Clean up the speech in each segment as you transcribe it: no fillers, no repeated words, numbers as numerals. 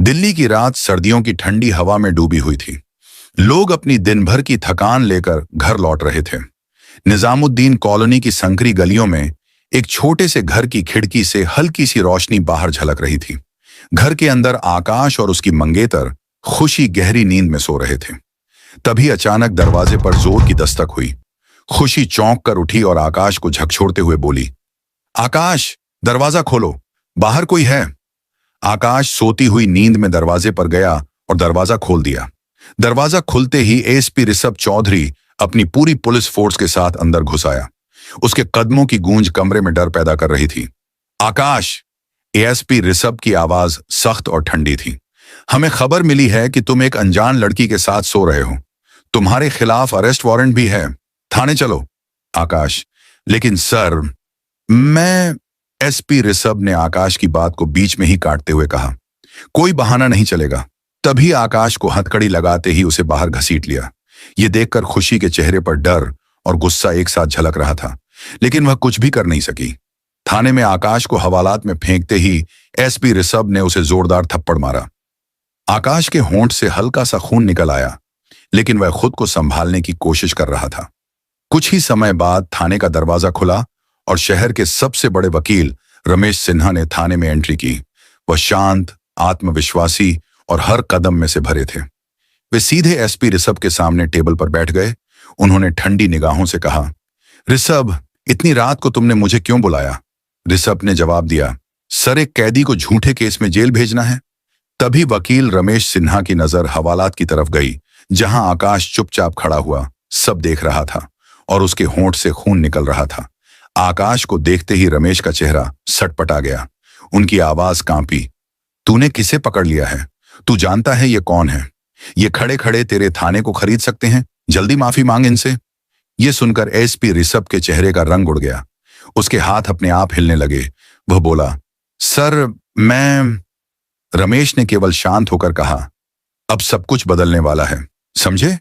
दिल्ली की रात सर्दियों की ठंडी हवा में डूबी हुई थी। लोग अपनी दिन भर की थकान लेकर घर लौट रहे थे। निजामुद्दीन कॉलोनी की संकरी गलियों में एक छोटे से घर की खिड़की से हल्की सी रोशनी बाहर झलक रही थी। घर के अंदर आकाश और उसकी मंगेतर खुशी गहरी नींद में सो रहे थे। तभी अचानक दरवाजे पर जोर की दस्तक हुई। खुशी चौंक कर उठी और आकाश को झकझोरते हुए बोली, आकाश, दरवाजा खोलो, बाहर कोई है। आकाश सोती हुई नींद में दरवाजे पर गया और दरवाजा खोल दिया। दरवाजा खुलते ही एसपी ऋषभ चौधरी अपनी पूरी पुलिस फोर्स के साथ अंदर घुस आया। उसके कदमों की गूंज कमरे में डर पैदा कर रही थी। आकाश, एएसपी ऋषभ की आवाज सख्त और ठंडी थी। हमें खबर मिली है कि तुम एक अनजान लड़की के साथ सो रहे हो। तुम्हारे खिलाफ अरेस्ट वारंट भी है, थाने चलो। आकाश, लेकिन सर, मैं एसपी ऋषभ ने आकाश की बात को बीच में ही काटते हुए कहा, कोई बहाना नहीं चलेगा। तभी आकाश को हथकड़ी लगाते ही उसे बाहर घसीट लिया। ये देखकर खुशी के चेहरे पर डर और गुस्सा एक साथ झलक रहा था, लेकिन वह कुछ भी कर नहीं सकी। थाने में आकाश को हवालात में फेंकते ही एसपी ऋषभ ने उसे जोरदार थप्पड़ मारा। आकाश के होंठ से हल्का सा खून निकल आया, लेकिन वह खुद को संभालने की कोशिश कर रहा था। कुछ ही समय बाद थाने का दरवाजा खुला और शहर के सबसे बड़े वकील रमेश सिन्हा ने थाने में एंट्री की। वह शांत, आत्मविश्वासी और हर कदम में से भरे थे। वे सीधे एसपी ऋषभ के सामने टेबल पर बैठ गए। उन्होंने ठंडी निगाहों से कहा, ऋषभ, इतनी रात को तुमने मुझे क्यों बुलाया? ऋषभ ने जवाब दिया, सर, एक कैदी को झूठे केस में जेल भेजना है। तभी वकील रमेश सिन्हा की नजर हवालात की तरफ गई, जहां आकाश चुपचाप खड़ा हुआ सब देख रहा था और उसके होंठ से खून निकल रहा था। आकाश को देखते ही रमेश का चेहरा सटपटा गया। उनकी आवाज कांपी, तूने किसे पकड़ लिया है? तू जानता है ये कौन है? ये खड़े खड़े तेरे थाने को खरीद सकते हैं। जल्दी माफी मांग इनसे। ये सुनकर एसपी ऋषभ के चेहरे का रंग उड़ गया। उसके हाथ अपने आप हिलने लगे। वह बोला, सर, मैं। रमेश ने केवल शांत होकर कहा, अब सब कुछ बदलने वाला है, समझे?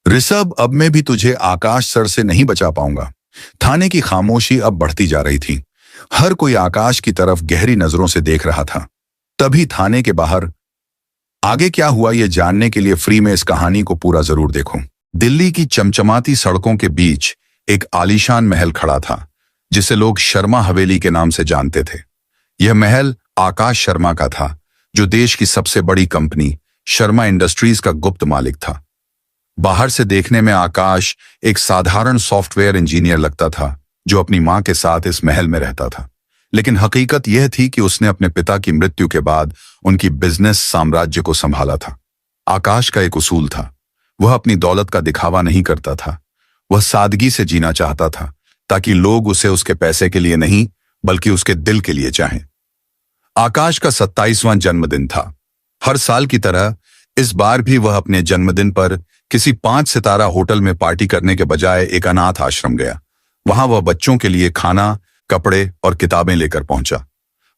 ऋषभ, अब मैं भी तुझे आकाश सर से नहीं बचा पाऊंगा। थाने की खामोशी अब बढ़ती जा रही थी। हर कोई आकाश की तरफ गहरी नजरों से देख रहा था। तभी थाने के बाहर आगे क्या हुआ ये जानने के लिए फ्री में इस कहानी को पूरा जरूर देखो। दिल्ली की चमचमाती सड़कों के बीच एक आलीशान महल खड़ा था, जिसे लोग शर्मा हवेली के नाम से जानते थे। यह महल आकाश शर्मा का था, जो देश की सबसे बड़ी कंपनी शर्मा इंडस्ट्रीज का गुप्त मालिक था। बाहर से देखने में आकाश एक साधारण सॉफ्टवेयर इंजीनियर लगता था, जो अपनी मां के साथ इस महल में रहता था। लेकिन हकीकत यह थी कि उसने अपने पिता की मृत्यु के बाद उनकी बिजनेस साम्राज्य को संभाला था। आकाश का एक उसूल था, वह अपनी दौलत का दिखावा नहीं करता था। वह सादगी से जीना चाहता था, ताकि लोग उसे उसके पैसे के लिए नहीं, बल्कि उसके दिल के लिए चाहें। आकाश का 27वां जन्मदिन था। हर साल की तरह इस बार भी वह अपने जन्मदिन पर किसी 5 सितारा होटल में पार्टी करने के बजाय एक अनाथ आश्रम गया। वहां वह बच्चों के लिए खाना, कपड़े और किताबें लेकर पहुंचा।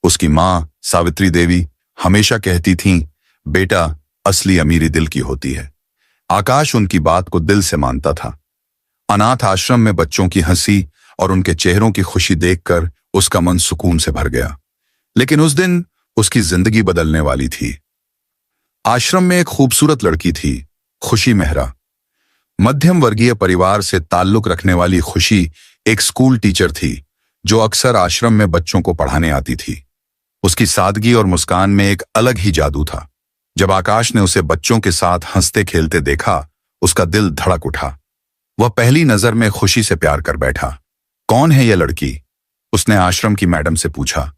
उसकी मां सावित्री देवी हमेशा कहती थीं, बेटा, असली अमीरी दिल की होती है। आकाश उनकी बात को दिल से मानता था। अनाथ आश्रम में बच्चों की हंसी और उनके चेहरों की खुशी देखकर उसका मन सुकून से भर गया। लेकिन उस दिन उसकी जिंदगी बदलने वाली थी। आश्रम में एक खूबसूरत लड़की थी, खुशी मेहरा। मध्यम वर्गीय परिवार से ताल्लुक रखने वाली खुशी एक स्कूल टीचर थी, जो अक्सर आश्रम में बच्चों को पढ़ाने आती थी। उसकी सादगी और मुस्कान में एक अलग ही जादू था। जब आकाश ने उसे बच्चों के साथ हंसते खेलते देखा, उसका दिल धड़क उठा। वह पहली नजर में खुशी से प्यार कर बैठा। कौन है यह लड़की? उसने आश्रम की मैडम से पूछा।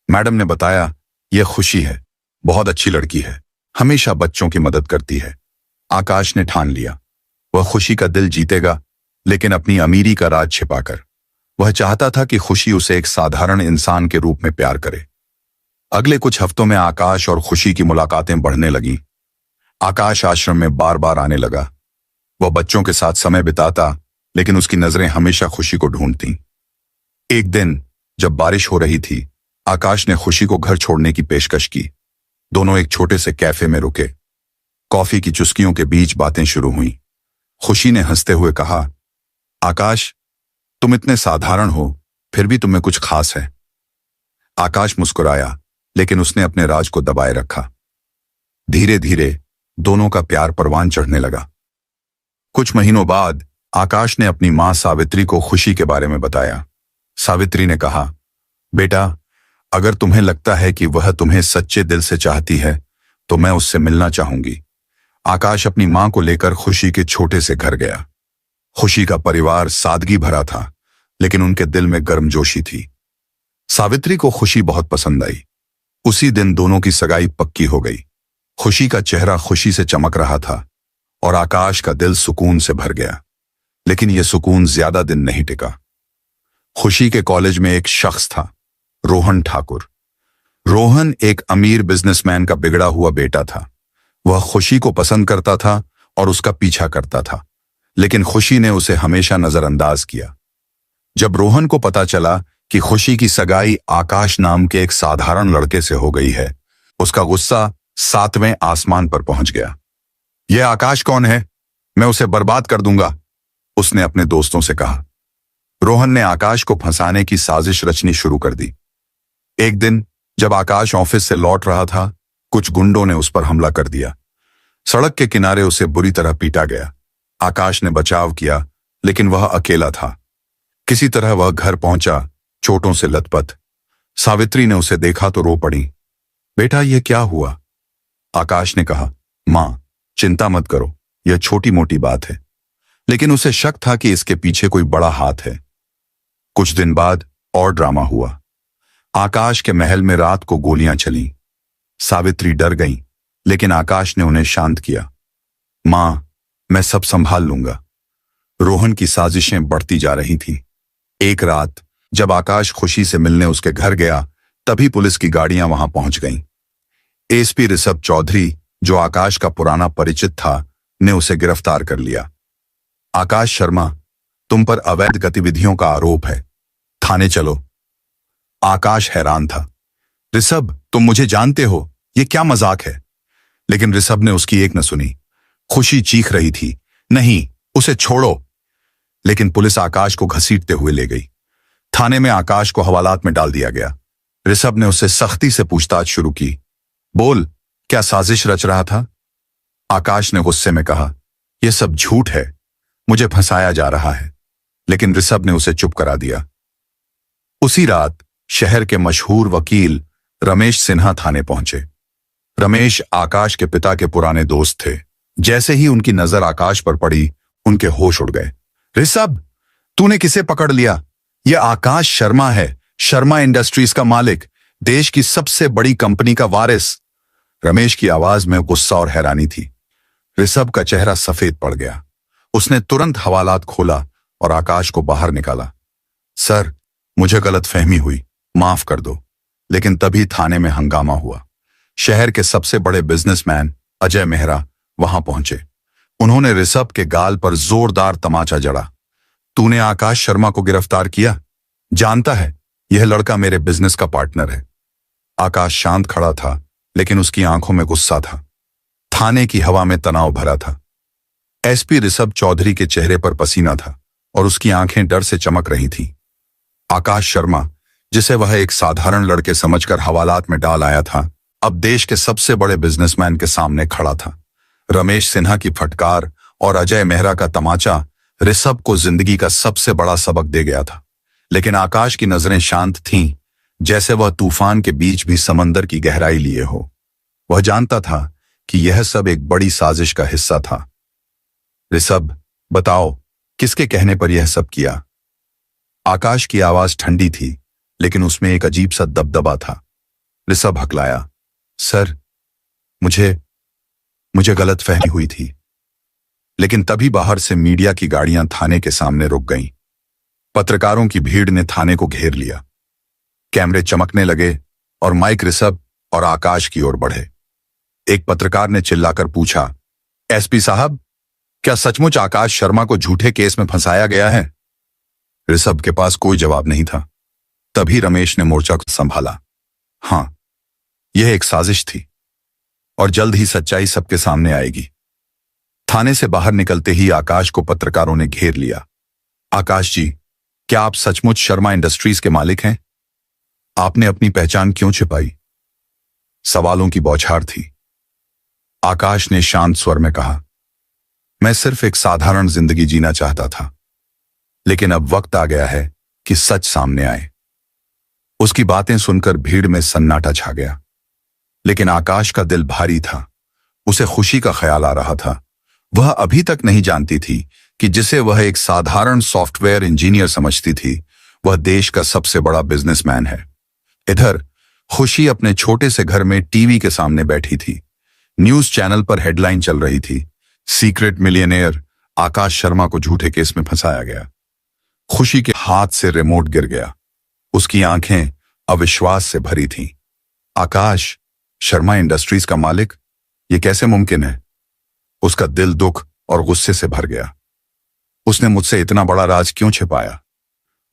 मैडम ने बताया, यह खुशी है, बहुत अच्छी लड़की है, हमेशा बच्चों की मदद करती है। आकाश ने ठान लिया, वह खुशी का दिल जीतेगा, लेकिन अपनी अमीरी का राज छिपाकर। वह चाहता था कि खुशी उसे एक साधारण इंसान के रूप में प्यार करे। अगले कुछ हफ्तों में आकाश और खुशी की मुलाकातें बढ़ने लगीं। आकाश आश्रम में बार बार आने लगा। वह बच्चों के साथ समय बिताता, लेकिन उसकी नजरें हमेशा खुशी को ढूंढतीं। एक दिन जब बारिश हो रही थी, आकाश ने खुशी को घर छोड़ने की पेशकश की। दोनों एक छोटे से कैफे में रुके। कॉफी की चुस्कियों के बीच बातें शुरू हुईं। खुशी ने हंसते हुए कहा, आकाश, तुम इतने साधारण हो, फिर भी तुम्हें कुछ खास है। आकाश मुस्कुराया, लेकिन उसने अपने राज को दबाए रखा। धीरे धीरे दोनों का प्यार परवान चढ़ने लगा। कुछ महीनों बाद आकाश ने अपनी मां सावित्री को खुशी के बारे में बताया। सावित्री ने कहा, बेटा, अगर तुम्हें लगता है कि वह तुम्हें सच्चे दिल से चाहती है तो मैं उससे मिलना चाहूंगी। आकाश अपनी मां को लेकर खुशी के छोटे से घर गया। खुशी का परिवार सादगी भरा था, लेकिन उनके दिल में गर्मजोशी थी। सावित्री को खुशी बहुत पसंद आई। उसी दिन दोनों की सगाई पक्की हो गई। खुशी का चेहरा खुशी से चमक रहा था और आकाश का दिल सुकून से भर गया। लेकिन यह सुकून ज्यादा दिन नहीं टिका। खुशी के कॉलेज में एक शख्स था, रोहन ठाकुर। रोहन एक अमीर बिजनेसमैन का बिगड़ा हुआ बेटा था। वह खुशी को पसंद करता था और उसका पीछा करता था, लेकिन खुशी ने उसे हमेशा नजरअंदाज किया। जब रोहन को पता चला कि खुशी की सगाई आकाश नाम के एक साधारण लड़के से हो गई है, उसका गुस्सा 7वें आसमान पर पहुंच गया। यह आकाश कौन है? मैं उसे बर्बाद कर दूंगा, उसने अपने दोस्तों से कहा। रोहन ने आकाश को फंसाने की साजिश रचनी शुरू कर दी। एक दिन जब आकाश ऑफिस से लौट रहा था, कुछ गुंडों ने उस पर हमला कर दिया। सड़क के किनारे उसे बुरी तरह पीटा गया। आकाश ने बचाव किया, लेकिन वह अकेला था। किसी तरह वह घर पहुंचा, चोटों से लथपथ। सावित्री ने उसे देखा तो रो पड़ी। बेटा, यह क्या हुआ? आकाश ने कहा, मां, चिंता मत करो, यह छोटी मोटी बात है। लेकिन उसे शक था कि इसके पीछे कोई बड़ा हाथ है। कुछ दिन बाद और ड्रामा हुआ। आकाश के महल में रात को गोलियां चलीं। सावित्री डर गईं, लेकिन आकाश ने उन्हें शांत किया। मां, मैं सब संभाल लूंगा। रोहन की साजिशें बढ़ती जा रही थीं। एक रात जब आकाश खुशी से मिलने उसके घर गया, तभी पुलिस की गाड़ियां वहां पहुंच गईं। एसपी ऋषभ चौधरी, जो आकाश का पुराना परिचित था, ने उसे गिरफ्तार कर लिया। आकाश शर्मा, तुम पर अवैध गतिविधियों का आरोप है, थाने चलो। आकाश हैरान था। ऋषभ, तुम मुझे जानते हो, यह क्या मजाक है? लेकिन ऋषभ ने उसकी एक न सुनी। खुशी चीख रही थी, नहीं, उसे छोड़ो। लेकिन पुलिस आकाश को घसीटते हुए ले गई। थाने में आकाश को हवालात में डाल दिया गया। ऋषभ ने उससे सख्ती से पूछताछ शुरू की। बोल, क्या साजिश रच रहा था? आकाश ने गुस्से में कहा, यह सब झूठ है, मुझे फंसाया जा रहा है। लेकिन ऋषभ ने उसे चुप करा दिया। उसी रात शहर के मशहूर वकील रमेश सिन्हा थाने पहुंचे। रमेश आकाश के पिता के पुराने दोस्त थे। जैसे ही उनकी नजर आकाश पर पड़ी, उनके होश उड़ गए। ऋषभ, तूने किसे पकड़ लिया? यह आकाश शर्मा है, शर्मा इंडस्ट्रीज का मालिक, देश की सबसे बड़ी कंपनी का वारिस। रमेश की आवाज में गुस्सा और हैरानी थी। ऋषभ का चेहरा सफेद पड़ गया। उसने तुरंत हवालात खोला और आकाश को बाहर निकाला। सर, मुझे गलतफहमी हुई, माफ कर दो। लेकिन तभी थाने में हंगामा हुआ। शहर के सबसे बड़े बिजनेसमैन अजय मेहरा वहां पहुंचे। उन्होंने ऋषभ के गाल पर जोरदार तमाचा जड़ा। तूने आकाश शर्मा को गिरफ्तार किया? जानता है, यह लड़का मेरे बिजनेस का पार्टनर है। आकाश शांत खड़ा था, लेकिन उसकी आंखों में गुस्सा था। थाने की हवा में तनाव भरा था। एसपी ऋषभ चौधरी के चेहरे पर पसीना था और उसकी आंखें डर से चमक रही थीं। आकाश शर्मा, जिसे वह एक साधारण लड़के समझकर हवालात में डाल आया था, अब देश के सबसे बड़े बिजनेसमैन के सामने खड़ा था। रमेश सिन्हा की फटकार और अजय मेहरा का तमाचा ऋषभ को जिंदगी का सबसे बड़ा सबक दे गया था। लेकिन आकाश की नजरें शांत थीं, जैसे वह तूफान के बीच भी समंदर की गहराई लिए हो। वह जानता था कि यह सब एक बड़ी साजिश का हिस्सा था। ऋषभ, बताओ, किसके कहने पर यह सब किया? आकाश की आवाज ठंडी थी, लेकिन उसमें एक अजीब सा दबदबा था। ऋषभ हकलाया, सर, मुझे गलतफहमी हुई थी। लेकिन तभी बाहर से मीडिया की गाड़ियां थाने के सामने रुक गईं। पत्रकारों की भीड़ ने थाने को घेर लिया। कैमरे चमकने लगे और माइक ऋषभ और आकाश की ओर बढ़े। एक पत्रकार ने चिल्लाकर पूछा, एसपी साहब, क्या सचमुच आकाश शर्मा को झूठे केस में फंसाया गया है? ऋषभ के पास कोई जवाब नहीं था। तभी रमेश ने मोर्चा को संभाला। हां, यह एक साजिश थी और जल्द ही सच्चाई सबके सामने आएगी। थाने से बाहर निकलते ही आकाश को पत्रकारों ने घेर लिया। आकाश जी, क्या आप सचमुच शर्मा इंडस्ट्रीज के मालिक हैं? आपने अपनी पहचान क्यों छिपाई? सवालों की बौछार थी। आकाश ने शांत स्वर में कहा, मैं सिर्फ एक साधारण जिंदगी जीना चाहता था, लेकिन अब वक्त आ गया है कि सच सामने आए। उसकी बातें सुनकर भीड़ में सन्नाटा छा गया, लेकिन आकाश का दिल भारी था। उसे खुशी का ख्याल आ रहा था। वह अभी तक नहीं जानती थी कि जिसे वह एक साधारण सॉफ्टवेयर इंजीनियर समझती थी, वह देश का सबसे बड़ा बिजनेसमैन है। इधर खुशी अपने छोटे से घर में टीवी के सामने बैठी थी। न्यूज चैनल पर हेडलाइन चल रही थी, सीक्रेट मिलियनेयर आकाश शर्मा को झूठे केस में फंसाया गया। खुशी के हाथ से रिमोट गिर गया। उसकी आंखें अविश्वास से भरी थीं। आकाश शर्मा इंडस्ट्रीज का मालिक, यह कैसे मुमकिन है? उसका दिल दुख और गुस्से से भर गया। उसने मुझसे इतना बड़ा राज क्यों छिपाया?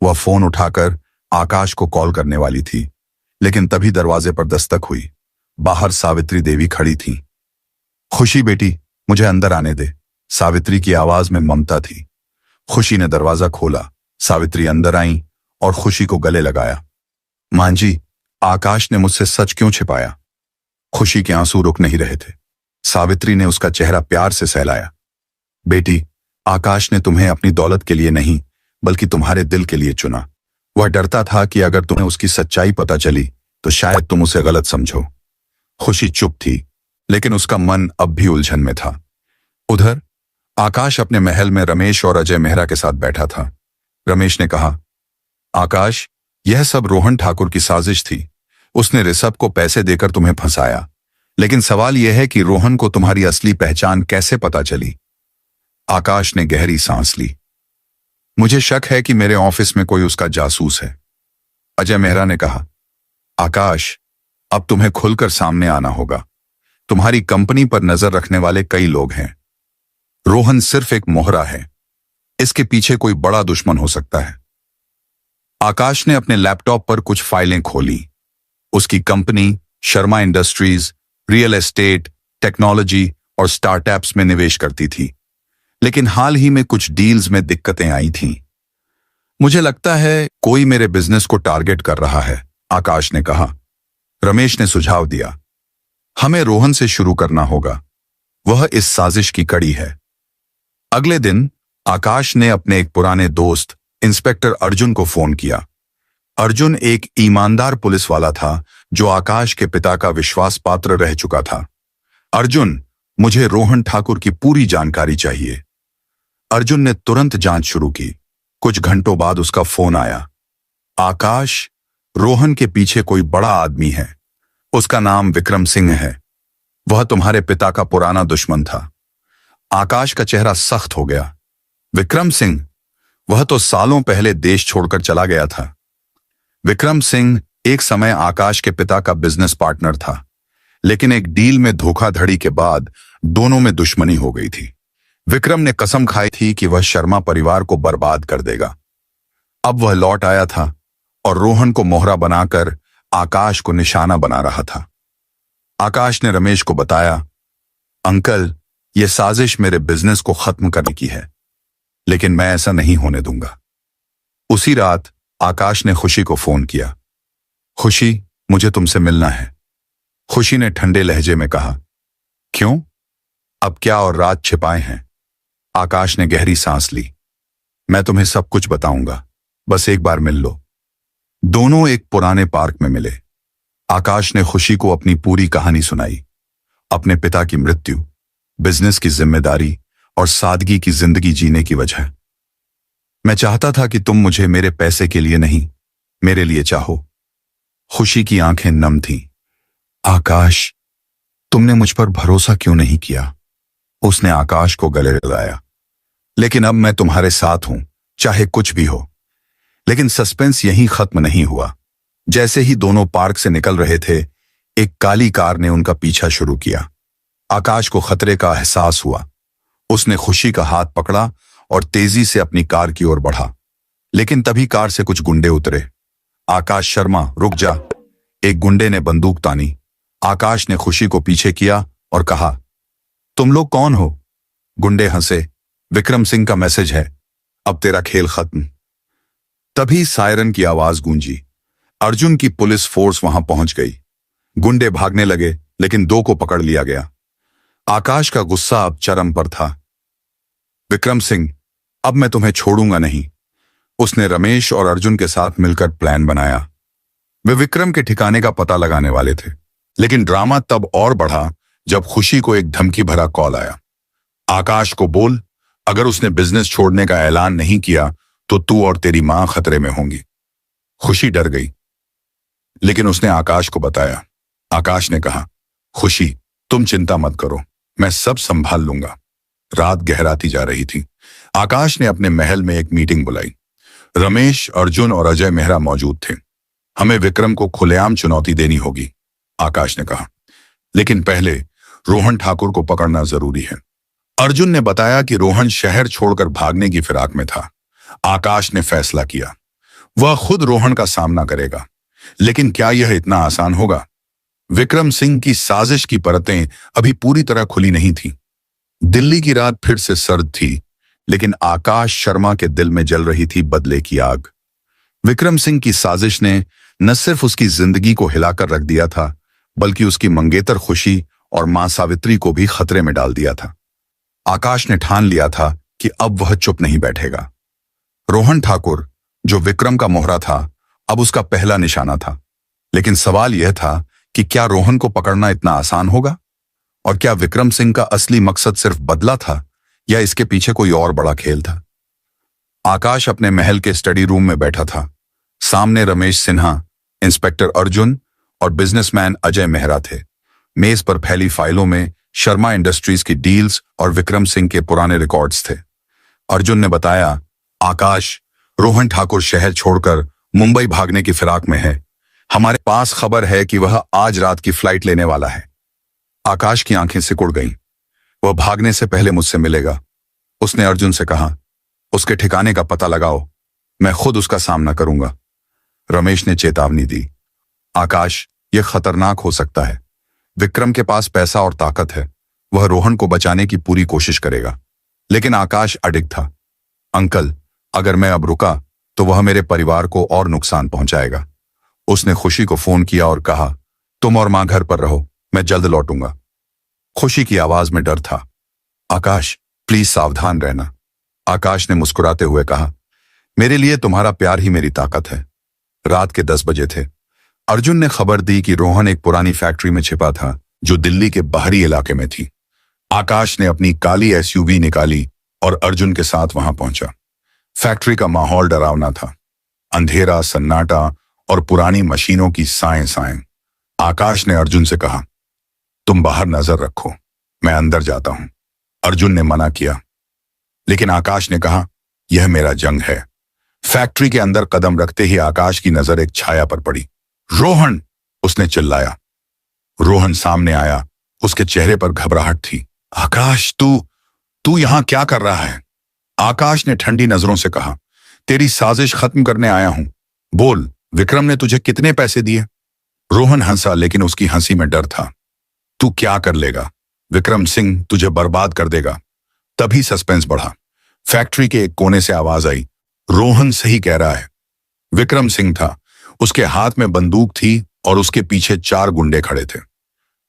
वह फोन उठाकर आकाश को कॉल करने वाली थी, लेकिन तभी दरवाजे पर दस्तक हुई। बाहर सावित्री देवी खड़ी थी। खुशी बेटी, मुझे अंदर आने दे। सावित्री की आवाज में ममता थी। खुशी ने दरवाजा खोला। सावित्री अंदर आई और खुशी को गले लगाया। मां जी, आकाश ने मुझसे सच क्यों छिपाया? खुशी के आंसू रुक नहीं रहे थे। सावित्री ने उसका चेहरा प्यार से सहलाया। बेटी, आकाश ने तुम्हें अपनी दौलत के लिए नहीं, बल्कि तुम्हारे दिल के लिए चुना। वह डरता था कि अगर तुम्हें उसकी सच्चाई पता चली तो शायद तुम उसे गलत समझो। खुशी चुप थी, लेकिन उसका मन अब भी उलझन में था। उधर आकाश अपने महल में रमेश और अजय मेहरा के साथ बैठा था। रमेश ने कहा, आकाश, यह सब रोहन ठाकुर की साजिश थी। उसने ऋषभ को पैसे देकर तुम्हें फंसाया, लेकिन सवाल यह है कि रोहन को तुम्हारी असली पहचान कैसे पता चली? आकाश ने गहरी सांस ली। मुझे शक है कि मेरे ऑफिस में कोई उसका जासूस है। अजय मेहरा ने कहा, आकाश, अब तुम्हें खुलकर सामने आना होगा। तुम्हारी कंपनी पर नजर रखने वाले कई लोग हैं। रोहन सिर्फ एक मोहरा है। इसके पीछे कोई बड़ा दुश्मन हो सकता है। आकाश ने अपने लैपटॉप पर कुछ फाइलें खोली। उसकी company Sharma industries real estate, technology और स्टार्टअप्स में निवेश करती थी, लेकिन हाल ही में कुछ डील्स में दिक्कतें आई थीं। मुझे लगता है कोई मेरे बिजनेस को टारगेट कर रहा है, आकाश ने कहा। रमेश ने सुझाव दिया, हमें रोहन से शुरू करना होगा। वह इस साजिश की कड़ी है। अगले दिन आकाश ने अपने एक पुराने दोस्त इंस्पेक्टर अर्जुन को फोन किया। अर्जुन एक ईमानदार पुलिस वाला था जो आकाश के पिता का विश्वास पात्र रह चुका था। अर्जुन, मुझे रोहन ठाकुर की पूरी जानकारी चाहिए। अर्जुन ने तुरंत जांच शुरू की। कुछ घंटों बाद उसका फोन आया। आकाश, रोहन के पीछे कोई बड़ा आदमी है। उसका नाम विक्रम सिंह है। वह तुम्हारे पिता का पुराना दुश्मन था। आकाश का चेहरा सख्त हो गया। विक्रम सिंह? वह तो सालों पहले देश छोड़कर चला गया था। विक्रम सिंह एक समय आकाश के पिता का बिजनेस पार्टनर था, लेकिन एक डील में धोखाधड़ी के बाद दोनों में दुश्मनी हो गई थी। विक्रम ने कसम खाई थी कि वह शर्मा परिवार को बर्बाद कर देगा। अब वह लौट आया था और रोहन को मोहरा बनाकर आकाश को निशाना बना रहा था। आकाश ने रमेश को बताया, अंकल, यह साजिश मेरे बिजनेस को खत्म करने की है, लेकिन मैं ऐसा नहीं होने दूंगा। उसी रात आकाश ने खुशी को फोन किया। खुशी, मुझे तुमसे मिलना है। खुशी ने ठंडे लहजे में कहा, क्यों? अब क्या और राज छिपाए हैं? आकाश ने गहरी सांस ली। मैं तुम्हें सब कुछ बताऊंगा, बस एक बार मिल लो। दोनों एक पुराने पार्क में मिले। आकाश ने खुशी को अपनी पूरी कहानी सुनाई। अपने पिता की मृत्यु, बिजनेस की जिम्मेदारी और सादगी की जिंदगी जीने की वजह। मैं चाहता था कि तुम मुझे मेरे पैसे के लिए नहीं, मेरे लिए चाहो। खुशी की आंखें नम थीं। आकाश, तुमने मुझ पर भरोसा क्यों नहीं किया? उसने आकाश को गले लगाया। लेकिन अब मैं तुम्हारे साथ हूं, चाहे कुछ भी हो। लेकिन सस्पेंस यहीं खत्म नहीं हुआ। जैसे ही दोनों पार्क से निकल रहे थे, एक काली कार ने उनका पीछा शुरू किया। आकाश को खतरे का एहसास हुआ। उसने खुशी का हाथ पकड़ा और तेजी से अपनी कार की ओर बढ़ा। लेकिन तभी कार से कुछ गुंडे उतरे। आकाश शर्मा, रुक जा। एक गुंडे ने बंदूक तानी। आकाश ने खुशी को पीछे किया और कहा, तुम लोग कौन हो? गुंडे हंसे। विक्रम सिंह का मैसेज है, अब तेरा खेल खत्म। तभी सायरन की आवाज गूंजी। अर्जुन की पुलिस फोर्स वहां पहुंच गई। गुंडे भागने लगे, लेकिन दो को पकड़ लिया गया। आकाश का गुस्सा अब चरम पर था। विक्रम सिंह, अब मैं तुम्हें छोड़ूंगा नहीं। उसने रमेश और अर्जुन के साथ मिलकर प्लान बनाया। वे विक्रम के ठिकाने का पता लगाने वाले थे, लेकिन ड्रामा तब और बढ़ा जब खुशी को एक धमकी भरा कॉल आया। आकाश को बोल, अगर उसने बिजनेस छोड़ने का ऐलान नहीं किया तो तू और तेरी मां खतरे में होंगी। खुशी डर गई, लेकिन उसने आकाश को बताया। आकाश ने कहा, खुशी तुम चिंता मत करो, मैं सब संभाल लूंगा। रात गहराती जा रही थी। आकाश ने अपने महल में एक मीटिंग बुलाई। रमेश, अर्जुन और अजय मेहरा मौजूद थे। हमें विक्रम को खुलेआम चुनौती देनी होगी, आकाश ने कहा, लेकिन पहले रोहन ठाकुर को पकड़ना जरूरी है। अर्जुन ने बताया कि रोहन शहर छोड़कर भागने की फिराक में था। आकाश ने फैसला किया, वह खुद रोहन का सामना करेगा, लेकिन क्या यह इतना आसान होगा? विक्रम सिंह की साजिश की परतें अभी पूरी तरह खुली नहीं थी। दिल्ली की रात फिर से सर्द थी, लेकिन आकाश शर्मा के दिल में जल रही थी बदले की आग। विक्रम सिंह की साजिश ने न सिर्फ उसकी जिंदगी को हिलाकर रख दिया था, बल्कि उसकी मंगेतर खुशी और मां सावित्री को भी खतरे में डाल दिया था। आकाश ने ठान लिया था कि अब वह चुप नहीं बैठेगा। रोहन ठाकुर, जो विक्रम का मोहरा था, अब उसका पहला निशाना था। लेकिन सवाल यह था कि क्या रोहन को पकड़ना इतना आसान होगा? और क्या विक्रम सिंह का असली मकसद सिर्फ बदला था, या इसके पीछे कोई और बड़ा खेल था? आकाश अपने महल के स्टडी रूम में बैठा था। सामने रमेश सिन्हा, इंस्पेक्टर अर्जुन और बिजनेसमैन अजय मेहरा थे। मेज पर फैली फाइलों में शर्मा इंडस्ट्रीज की डील्स और विक्रम सिंह के पुराने रिकॉर्ड्स थे। अर्जुन ने बताया, आकाश, रोहन ठाकुर शहर छोड़कर मुंबई भागने की फिराक में है। हमारे पास खबर है कि वह आज रात की फ्लाइट लेने वाला है। आकाश की आंखें सिकुड़ गईं। वह भागने से पहले मुझसे मिलेगा। उसने अर्जुन से कहा, उसके ठिकाने का पता लगाओ, मैं खुद उसका सामना करूंगा। रमेश ने चेतावनी दी, आकाश, यह खतरनाक हो सकता है। विक्रम के पास पैसा और ताकत है, वह रोहन को बचाने की पूरी कोशिश करेगा। लेकिन आकाश अडिग था। अंकल, अगर मैं अब रुका तो वह मेरे परिवार को और नुकसान पहुंचाएगा। उसने खुशी को फोन किया और कहा, तुम और मां घर पर रहो, मैं जल्द लौटूंगा। खुशी की आवाज में डर था। आकाश, प्लीज सावधान रहना। आकाश ने मुस्कुराते हुए कहा, मेरे लिए तुम्हारा प्यार ही मेरी ताकत है। रात के 10 बजे थे। अर्जुन ने खबर दी कि रोहन एक पुरानी फैक्ट्री में छिपा था, जो दिल्ली के बाहरी इलाके में थी। आकाश ने अपनी काली एसयूवी निकाली और अर्जुन के साथ वहां पहुंचा। फैक्ट्री का माहौल डरावना था। अंधेरा, सन्नाटा और पुरानी मशीनों की साएं साएं। आकाश ने अर्जुन से कहा, तुम बाहर नजर रखो, मैं अंदर जाता हूं। अर्जुन ने मना किया, लेकिन आकाश ने कहा, यह मेरा जंग है। फैक्ट्री के अंदर कदम रखते ही आकाश की नजर एक छाया पर पड़ी। रोहन, उसने चिल्लाया। रोहन सामने आया। उसके चेहरे पर घबराहट थी। आकाश, तू यहां क्या कर रहा है? आकाश ने ठंडी नजरों से कहा, तेरी साजिश खत्म करने आया हूं। बोल, विक्रम ने तुझे कितने पैसे दिए? रोहन हंसा, लेकिन उसकी हंसी में डर था। तू क्या कर लेगा? विक्रम सिंह तुझे बर्बाद कर देगा। तभी सस्पेंस बढ़ा। फैक्ट्री के एक कोने से आवाज आई, रोहन सही कह रहा है। विक्रम सिंह था। उसके हाथ में बंदूक थी और उसके पीछे 4 गुंडे खड़े थे।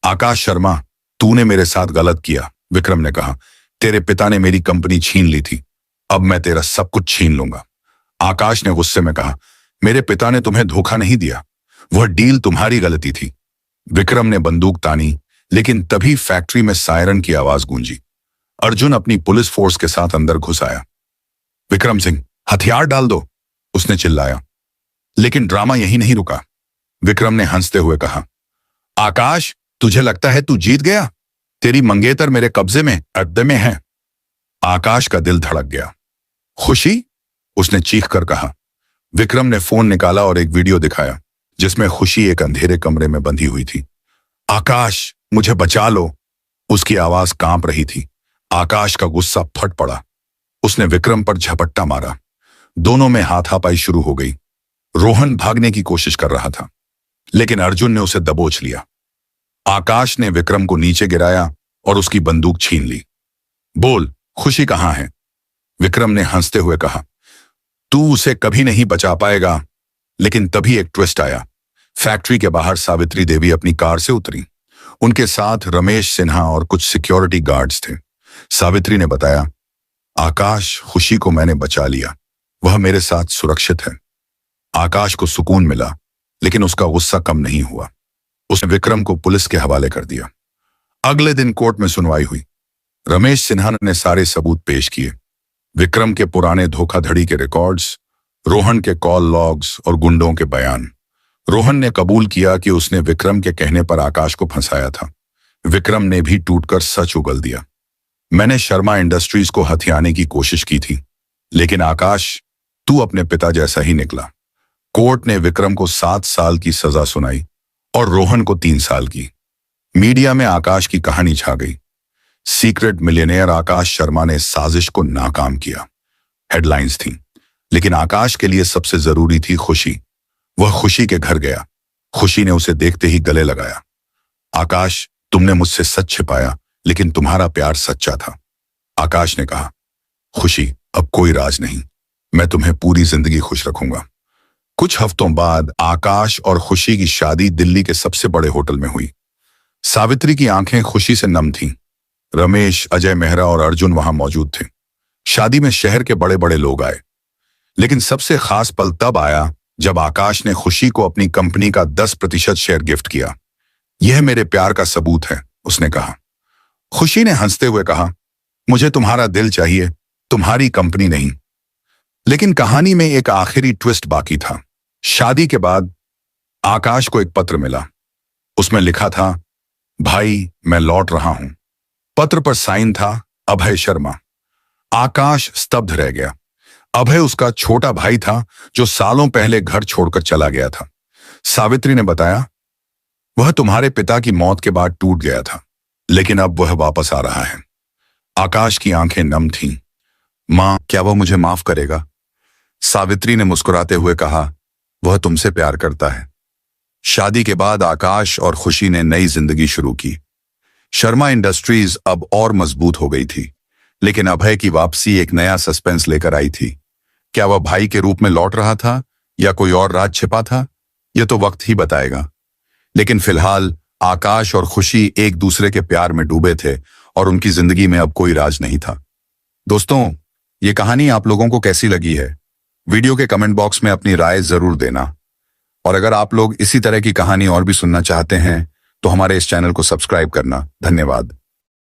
आकाश शर्मा, तूने मेरे साथ गलत किया, विक्रम ने कहा। तेरे पिता ने मेरी कंपनी छीन ली थी, अब मैं तेरा सब कुछ छीन लूंगा। आकाश ने गुस्से में कहा, मेरे पिता ने तुम्हें धोखा नहीं दिया, वह डील तुम्हारी गलती थी। विक्रम ने बंदूक तानी, लेकिन तभी फैक्ट्री में सायरन की आवाज गूंजी। अर्जुन अपनी पुलिस फोर्स के साथ अंदर घुस आया। विक्रम सिंह, हथियार डाल दो, उसने चिल्लाया। लेकिन ड्रामा यही नहीं रुका। विक्रम ने हंसते हुए कहा, आकाश, तुझे लगता है तू जीत गया? तेरी मंगेतर मेरे कब्जे में, अड्डे में है। आकाश का दिल धड़क गया। खुशी, उसने चीख कर कहा। विक्रम ने फोन निकाला और एक वीडियो दिखाया, जिसमें खुशी एक अंधेरे कमरे में बंधी हुई थी। आकाश, मुझे बचा लो, उसकी आवाज कांप रही थी। आकाश का गुस्सा फट पड़ा। उसने विक्रम पर झपट्टा मारा। दोनों में हाथापाई शुरू हो गई। रोहन भागने की कोशिश कर रहा था, लेकिन अर्जुन ने उसे दबोच लिया। आकाश ने विक्रम को नीचे गिराया और उसकी बंदूक छीन ली। बोल, खुशी कहां है? विक्रम ने हंसते हुए कहा, तू उसे कभी नहीं बचा पाएगा। लेकिन तभी एक ट्विस्ट आया। फैक्ट्री के बाहर सावित्री देवी अपनी कार से उतरी। उनके साथ रमेश सिन्हा और कुछ सिक्योरिटी गार्ड्स थे। सावित्री ने बताया, आकाश, खुशी को मैंने बचा लिया, वह मेरे साथ सुरक्षित है। आकाश को सुकून मिला, लेकिन उसका गुस्सा कम नहीं हुआ। उसने विक्रम को पुलिस के हवाले कर दिया। अगले दिन कोर्ट में सुनवाई हुई। रमेश सिन्हा ने सारे सबूत पेश किए, विक्रम के पुराने धोखाधड़ी के रिकॉर्ड्स, रोहन के कॉल लॉग्स और गुंडों के बयान। रोहन ने कबूल किया कि उसने विक्रम के कहने पर आकाश को फंसाया था। विक्रम ने भी टूटकर सच उगल दिया, मैंने शर्मा इंडस्ट्रीज को हथियाने की कोशिश की थी, लेकिन आकाश, तू अपने पिता जैसा ही निकला। कोर्ट ने विक्रम को 7 साल की सजा सुनाई और रोहन को 3 साल की। मीडिया में आकाश की कहानी छा गई, सीक्रेट मिलियनेयर आकाश शर्मा ने साजिश को नाकाम किया, हेडलाइंस थी। लेकिन आकाश के लिए सबसे जरूरी थी खुशी। वह खुशी के घर गया। खुशी ने उसे देखते ही गले लगाया। आकाश, तुमने मुझसे सच छिपाया, लेकिन तुम्हारा प्यार सच्चा था। आकाश ने कहा, खुशी, अब कोई राज नहीं, मैं तुम्हें पूरी जिंदगी खुश रखूंगा। कुछ हफ्तों बाद आकाश और खुशी की शादी दिल्ली के सबसे बड़े होटल में हुई। सावित्री की आंखें खुशी से नम थीं। रमेश, अजय मेहरा और अर्जुन वहां मौजूद थे। शादी में शहर के बड़े बड़े लोग आए, लेकिन सबसे खास पल तब आया जब आकाश ने खुशी को अपनी कंपनी का 10% शेयर गिफ्ट किया। यह मेरे प्यार का सबूत है, उसने कहा। खुशी ने हंसते हुए कहा, मुझे तुम्हारा दिल चाहिए, तुम्हारी कंपनी नहीं। लेकिन कहानी में एक आखिरी ट्विस्ट बाकी था। शादी के बाद आकाश को एक पत्र मिला। उसमें लिखा था, भाई, मैं लौट रहा हूं। पत्र पर साइन था अभय शर्मा। आकाश स्तब्ध रह गया। अभय उसका छोटा भाई था जो सालों पहले घर छोड़कर चला गया था। सावित्री ने बताया, वह तुम्हारे पिता की मौत के बाद टूट गया था, लेकिन अब वह वापस आ रहा है। आकाश की आंखें नम थीं। मां, क्या वह मुझे माफ करेगा? सावित्री ने मुस्कुराते हुए कहा, वह तुमसे प्यार करता है। शादी के बाद आकाश और खुशी ने नई जिंदगी शुरू की। शर्मा इंडस्ट्रीज अब और मजबूत हो गई थी, लेकिन अभय की वापसी एक नया सस्पेंस लेकर आई थी। क्या वह भाई के रूप में लौट रहा था या कोई और राज छिपा था? यह तो वक्त ही बताएगा। लेकिन फिलहाल आकाश और खुशी एक दूसरे के प्यार में डूबे थे और उनकी जिंदगी में अब कोई राज नहीं था। दोस्तों, ये कहानी आप लोगों को कैसी लगी है? वीडियो के कमेंट बॉक्स में अपनी राय जरूर देना। और अगर आप लोग इसी तरह की कहानी और भी सुनना चाहते हैं तो हमारे इस चैनल को सब्सक्राइब करना। धन्यवाद।